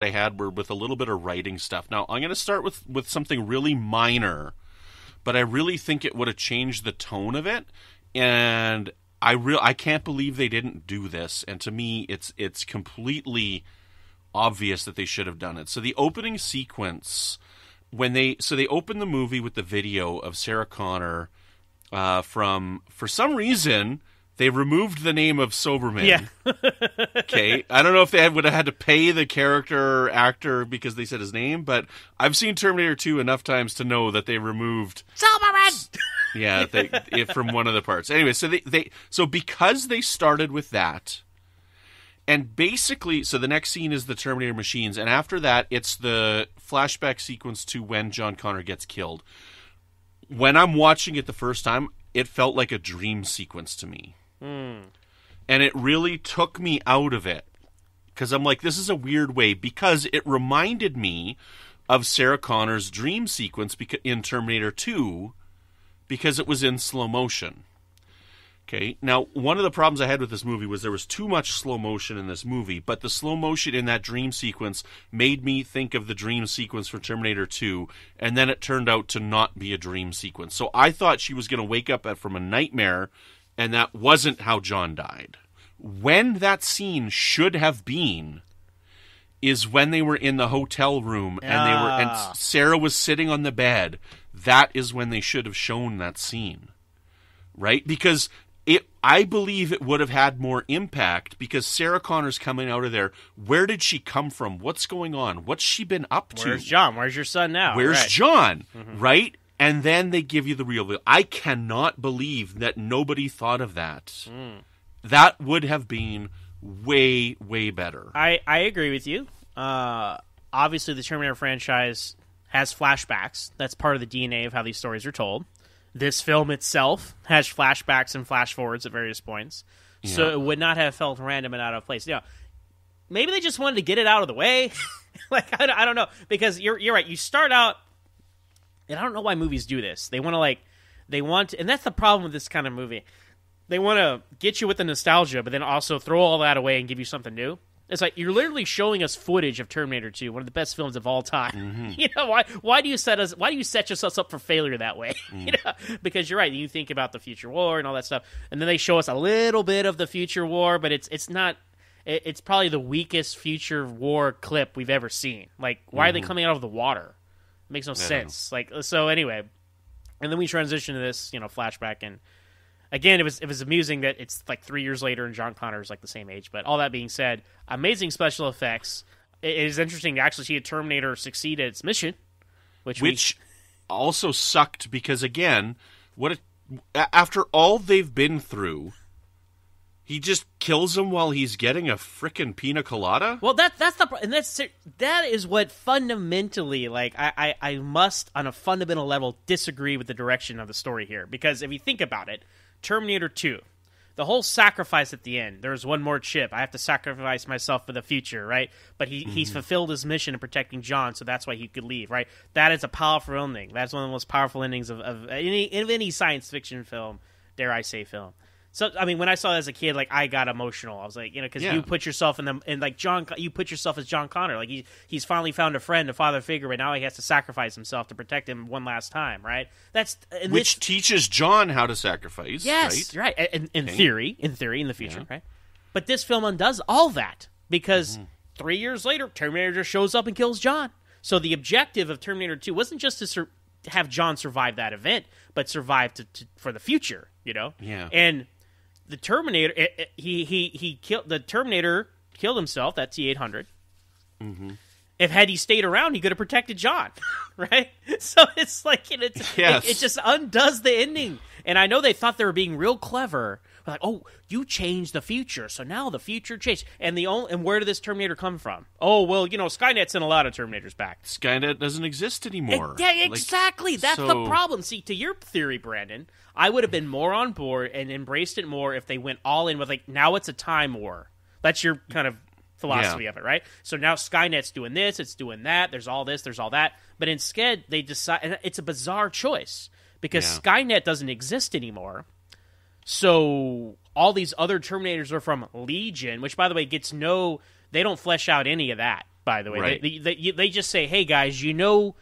I had were with a little bit of writing stuff. Now, I'm going to start with something really minor, but I really think it would have changed the tone of it, and I can't believe they didn't do this. And to me, it's completely obvious that they should have done it. So the opening sequence, they open the movie with the video of Sarah Connor for some reason. They removed the name of Soberman. Yeah. Okay. I don't know if they would have had to pay the actor because they said his name, but I've seen Terminator 2 enough times to know that they removed Soberman! Yeah, from one of the parts. Anyway, so because they started with that, and basically, so the next scene is the Terminator machines, and after that, it's the flashback sequence to when John Connor gets killed. When I'm watching it the first time, it felt like a dream sequence to me. And it really took me out of it. Because I'm like, this is a weird way. Because it reminded me of Sarah Connor's dream sequence in Terminator 2. Because it was in slow motion. Okay, now, one of the problems I had with this movie was there was too much slow motion in this movie. But the slow motion in that dream sequence made me think of the dream sequence from Terminator 2. And then it turned out to not be a dream sequence. So I thought she was going to wake up from a nightmare. And that wasn't how John died. When that scene should have been is when they were in the hotel room and Sarah was sitting on the bed. That is when they should have shown that scene. Right? Because I believe it would have had more impact because Sarah Connor's coming out of there. Where did she come from? What's going on? What's she been up to? Where's John? Where's your son now? Where's John? Mm-hmm. Right? And then they give you the real. I cannot believe that nobody thought of that. That would have been way, way better. I agree with you. Obviously, the Terminator franchise has flashbacks. That's part of the DNA of how these stories are told. This film itself has flashbacks and flash forwards at various points. Yeah. So it would not have felt random and out of place. Maybe they just wanted to get it out of the way. I don't know. Because you're right. You start out, and I don't know why movies do this. They want to, and that's the problem with this kind of movie. They want to get you with the nostalgia, but then also throw all that away and give you something new. It's like you're literally showing us footage of Terminator 2, one of the best films of all time. Mm-hmm. Why do you set yourselves up for failure that way? Because you're right. You think about the future war and all that stuff, and then they show us a little bit of the future war, but it's not. It's probably the weakest future war clip we've ever seen. Like, why are they coming out of the water? It makes no sense. So anyway, and then we transition to this, flashback, and again, it was amusing that it's like 3 years later and John Connor is like the same age. But all that being said, amazing special effects. It is interesting to actually see a Terminator succeed at its mission, which also sucked because again, after all they've been through, he just kills him while he's getting a frickin' pina colada. Well, that is what fundamentally, I must on a fundamental level disagree with the direction of the story here, because if you think about it. Terminator 2, the whole sacrifice at the end. There's one more chip. I have to sacrifice myself for the future, right? But he's fulfilled his mission in protecting John, so that's why he could leave, right? That is a powerful ending. That's one of the most powerful endings of any science fiction film, dare I say film. So, I mean, when I saw it as a kid, I got emotional. I was like, because you put yourself you put yourself as John Connor. He's finally found a friend, a father figure, but now he has to sacrifice himself to protect him one last time, right? Which teaches John how to sacrifice. Yes, right. In theory, in the future, right? But this film undoes all that because 3 years later, Terminator just shows up and kills John. So the objective of Terminator 2 wasn't just to have John survive that event, but survive for the future, Yeah. And the Terminator, the Terminator killed himself. That T-800. Mm-hmm. Had he stayed around, he could have protected John, right? So it's like it just undoes the ending. And I know they thought they were being real clever. Like, oh, you changed the future, so now the future changed. And where did this Terminator come from? Oh, well, Skynet sent a lot of Terminators back. Skynet doesn't exist anymore. Yeah, exactly. That's the problem. See, to your theory, Brandon, I would have been more on board and embraced it more if they went all in with, now it's a time war. That's your kind of philosophy of it, right? So now Skynet's doing this, it's doing that, there's all this, there's all that. But instead, they decide, and it's a bizarre choice, because Skynet doesn't exist anymore. So all these other Terminators are from Legion, which, by the way, they don't flesh out any of that. by the way. Right. They just say, hey, guys, you know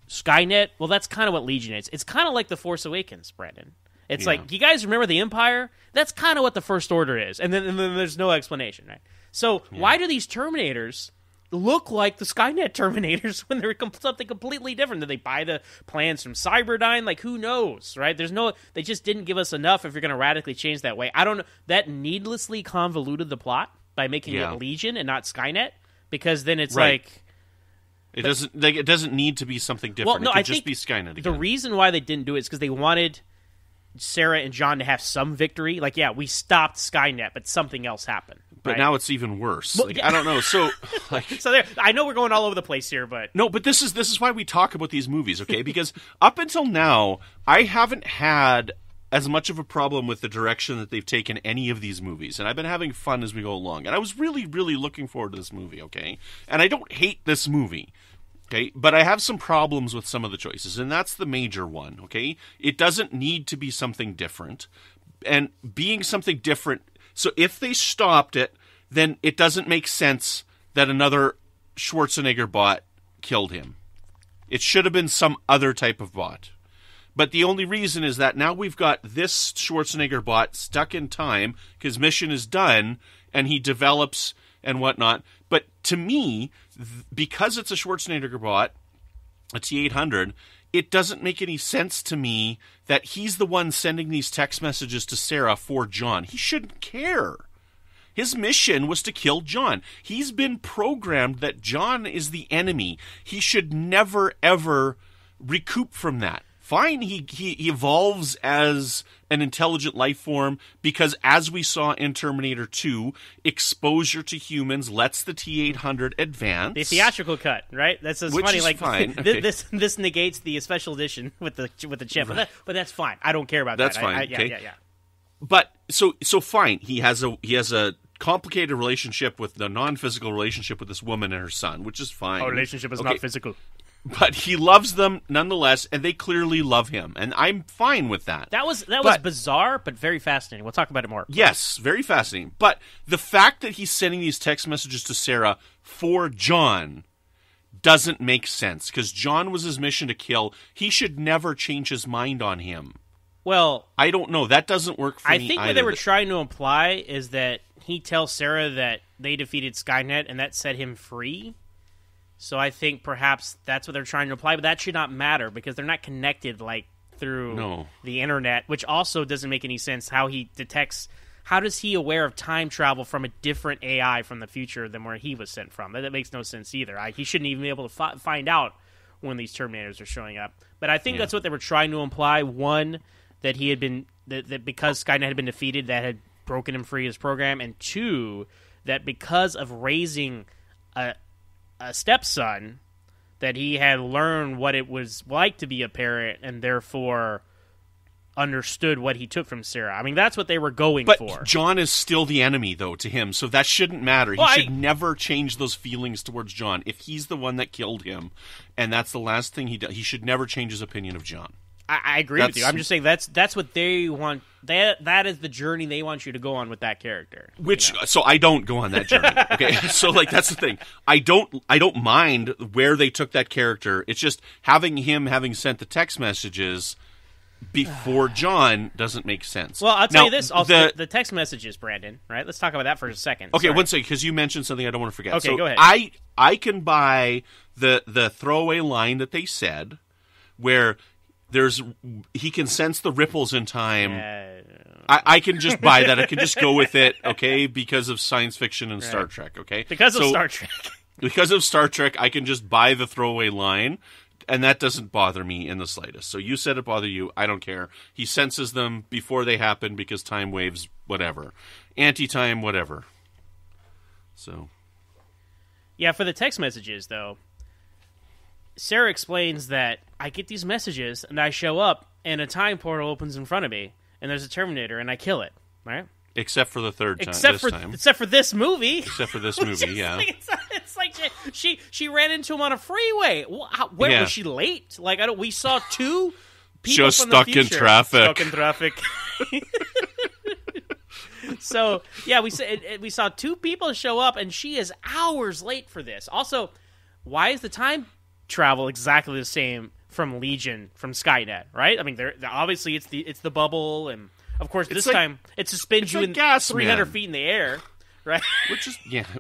Skynet? Well, that's kind of what Legion is. It's kind of like The Force Awakens, Brandon. It's like, you guys remember the Empire? That's kind of what the First Order is. And then there's no explanation, right? So why do these Terminators look like the Skynet Terminators when they're something completely different? Did they buy the plans from Cyberdyne? Like, who knows, right? They just didn't give us enough if you're going to radically change that way. I don't know. That needlessly convoluted the plot by making it Legion and not Skynet, because then it's like... It doesn't need to be something different. Well, no, it could I just think be Skynet again. The reason why they didn't do it is because they wanted Sarah and John to have some victory. Like, yeah, we stopped Skynet, but something else happened. But right? now it's even worse. Well, I don't know. So, I know we're going all over the place here, but no. But this is why we talk about these movies, okay? Because up until now, I haven't had as much of a problem with the direction that they've taken any of these movies, and I've been having fun as we go along. And I was really, really looking forward to this movie, okay? And I don't hate this movie. Okay, but I have some problems with some of the choices, and that's the major one, okay? It doesn't need to be something different, and being something different, so if they stopped it, then it doesn't make sense that another Schwarzenegger bot killed him. It should have been some other type of bot. But the only reason is that now we've got this Schwarzenegger bot stuck in time, because mission is done, and he develops and whatnot. But to me, because it's a Schwarzenegger bot, a T-800, it doesn't make any sense to me that he's the one sending these text messages to Sarah for John. He shouldn't care. His mission was to kill John. He's been programmed that John is the enemy. He should never, ever recoup from that. Fine, he evolves as an intelligent life form because, as we saw in Terminator 2, exposure to humans lets the T-800 advance. The theatrical cut, right? That's Which funny. is Like fine. Okay. this negates the special edition with the chip, Right. but that's fine. I don't care about That's that. fine. Okay. Yeah. But so fine. He has a complicated relationship with the non-physical relationship with this woman and her son, which is fine. Our relationship is not physical. But he loves them nonetheless, and they clearly love him, and I'm fine with that. That was bizarre, but very fascinating. We'll talk about it more. Yes, very fascinating. But the fact that he's sending these text messages to Sarah for John doesn't make sense, because John was his mission to kill. He should never change his mind on him. Well, I don't know. That doesn't work for me either. I think what they were trying to imply is that he tells Sarah that they defeated Skynet, and that set him free. So I think perhaps that's what they're trying to imply, but that should not matter because they're not connected like through the internet, which also doesn't make any sense. How he detects, how does he aware of time travel from a different AI from the future than where he was sent from? That makes no sense either. He shouldn't even be able to find out when these Terminators are showing up. But I think that's what they were trying to imply. One, that he had been that because Skynet had been defeated, that had broken him free of his program, and two, that because of raising a stepson, that he had learned what it was like to be a parent and therefore understood what he took from Sarah. I mean, that's what they were going for. But John is still the enemy, though, to him, so that shouldn't matter. He should never change those feelings towards John. If he's the one that killed him, and that's the last thing he does, he should never change his opinion of John. I agree with you. I'm just saying that's what they want. That is the journey they want you to go on with that character. So I don't go on that journey. Okay, so like that's the thing. I don't mind where they took that character. It's just having sent the text messages before John doesn't make sense. Well, I'll tell you this. Also, the text messages, Brandon. Right? Let's talk about that for a second. Okay, one second, because you mentioned something I don't want to forget. Okay, so go ahead. I can buy the throwaway line that they said, where he can sense the ripples in time. I can just buy that. I can just go with it, okay, because of science fiction and Star Trek, okay? Because of Star Trek. Because of Star Trek, I can just buy the throwaway line, and that doesn't bother me in the slightest. So you said it bothered you. I don't care. He senses them before they happen because time waves, whatever. Anti-time, whatever. So. Yeah, for the text messages, though, Sarah explains that I get these messages, and I show up, and a time portal opens in front of me, and there's a Terminator, and I kill it, right? Except for the third time. Except for this movie. Except for this movie, yeah. It's like she ran into him on a freeway. Where was she late? Like we saw two people just from stuck the future. in traffic. Stuck in traffic. So yeah, we saw two people show up, and she is hours late for this. Also, why is the time travel exactly the same from Legion from Skynet? Right? I mean, they're obviously it's the bubble, and of course this time it suspends you in 300 feet in the air. Right, which is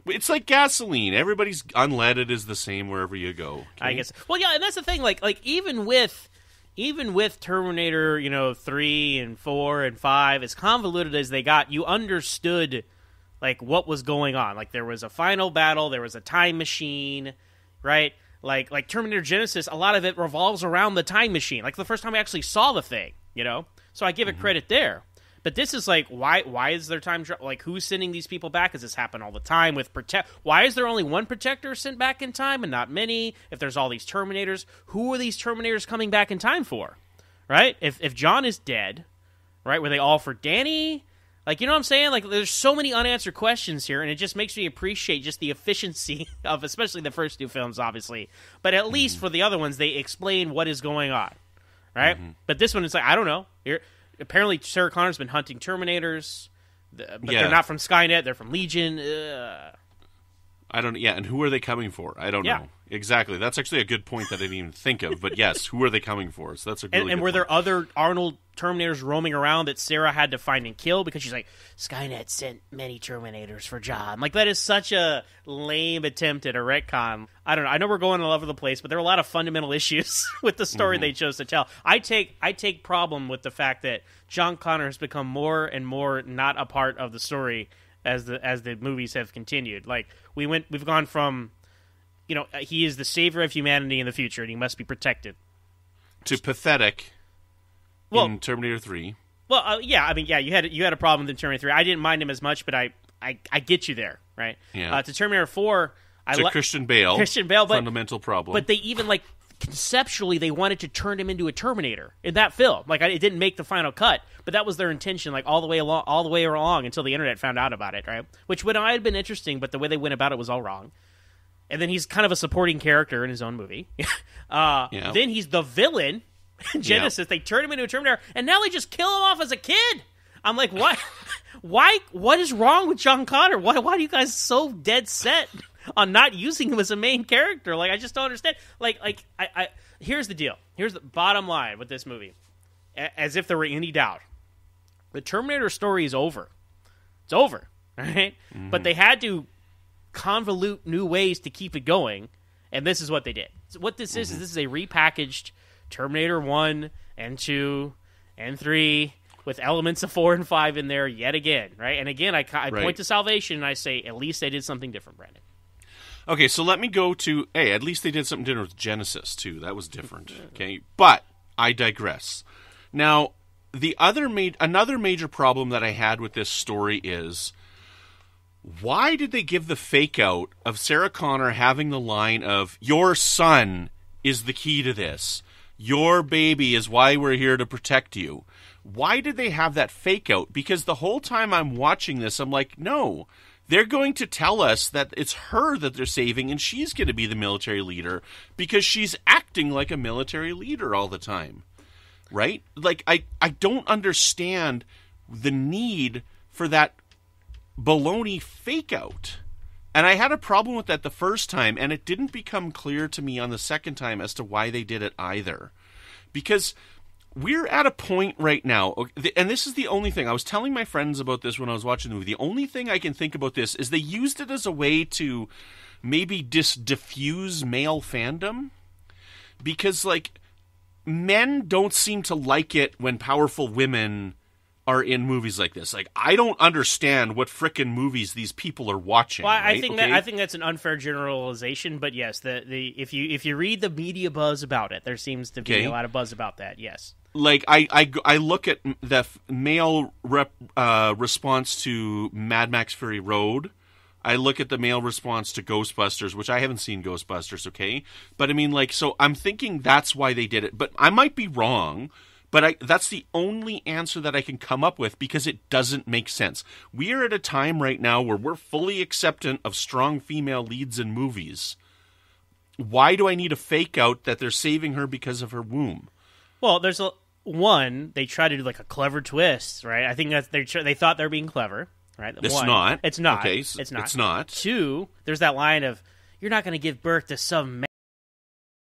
it's like gasoline. Everybody's unleaded is the same wherever you go. Okay? I guess. Well, yeah, and that's the thing. Like even with Terminator, 3 and 4 and 5, as convoluted as they got, you understood like what was going on. Like there was a final battle, there was a time machine, right? Like Terminator Genesis, a lot of it revolves around the time machine. Like the first time I actually saw the thing, So I give it credit there. But this is like, why is there time travel? Like, who's sending these people back? Does this happen all the time with Why is there only one Protector sent back in time and not many? If there's all these Terminators, who are these Terminators coming back in time for? Right? If John is dead, right, were they all for Danny? Like, you know what I'm saying? Like, there's so many unanswered questions here, and it just makes me appreciate just the efficiency of, especially the first two films, obviously. But at least for the other ones, they explain what is going on, right? But this one is like, I don't know. Apparently, Sarah Connor's been hunting Terminators, but they're not from Skynet. They're from Legion. I don't. Yeah, and who are they coming for? I don't know. Exactly. That's actually a good point that I didn't even think of. But yes, who are they coming for? So that's a really and good were point. there other Arnold Terminators roaming around that Sarah had to find and kill because she's like, Skynet sent many Terminators for John. Like, that is such a lame attempt at a retcon. I don't know. I know we're going all over the place, but there are a lot of fundamental issues with the story they chose to tell. I take problem with the fact that John Connor has become more and more not a part of the story as the movies have continued. Like, we've gone from, he is the savior of humanity in the future, and he must be protected, to pathetic in Terminator 3. Well, you had a problem with Terminator 3. I didn't mind him as much, but I get you there, right? Yeah. To Terminator 4, Christian Bale, but, fundamental problem. But they even, like, conceptually, they wanted to turn him into a Terminator in that film. Like, it didn't make the final cut, but that was their intention, like, all the way along until the internet found out about it, right? Which would have been interesting, but the way they went about it was all wrong. And then he's kind of a supporting character in his own movie. Then he's the villain in Genesis. Yeah. They turn him into a Terminator, and now they just kill him off as a kid. I'm like, what? What is wrong with John Connor? Why are you guys so dead set on not using him as a main character? Like, I just don't understand. I here's the deal. Here's the bottom line with this movie. As if there were any doubt. The Terminator story is over. It's over, right? Mm-hmm. But they had to convolute new ways to keep it going, and this is what they did. So what this is this is a repackaged Terminator 1 and 2 and 3 with elements of 4 and 5 in there yet again, right? And again, I point to Salvation, and I say, at least they did something different, Brandon. Okay, so let me go to, at least they did something different with Genesis, too. That was different, okay? But I digress. Now, another major problem that I had with this story is, why did they give the fake out of Sarah Connor having the line of, your son is the key to this. Your baby is why we're here to protect you. Why did they have that fake out? Because the whole time I'm watching this, I'm like, no, they're going to tell us that it's her that they're saving and she's going to be the military leader because she's acting like a military leader all the time. Right? Like, I don't understand the need for that baloney fake out. And I had a problem with that the first time, and it didn't become clear to me on the second time as to why they did it either. Because we're at a point right now, and this is the only thing, I was telling my friends about this when I was watching the movie, the only thing I can think about this is they used it as a way to maybe diffuse male fandom. Because, like, men don't seem to like it when powerful women are in movies like this. Like, I don't understand what frickin' movies these people are watching. Well, right? I think that's an unfair generalization, but yes, if you read the media buzz about it, there seems to be a lot of buzz about that. Yes. Like, I look at the male response to Mad Max Fury Road. I look at the male response to Ghostbusters, which I haven't seen Ghostbusters, okay? But I mean, like, so I'm thinking that's why they did it. But I might be wrong. But that's the only answer that I can come up with because it doesn't make sense. We are at a time right now where we're fully acceptant of strong female leads in movies. Why do I need a fake out that they're saving her because of her womb? Well, they try to do like a clever twist, right? I think that they thought they were being clever. Right? It's One, not. It's not. Okay, It's not. It's not. Two, there's that line of, you're not going to give birth to some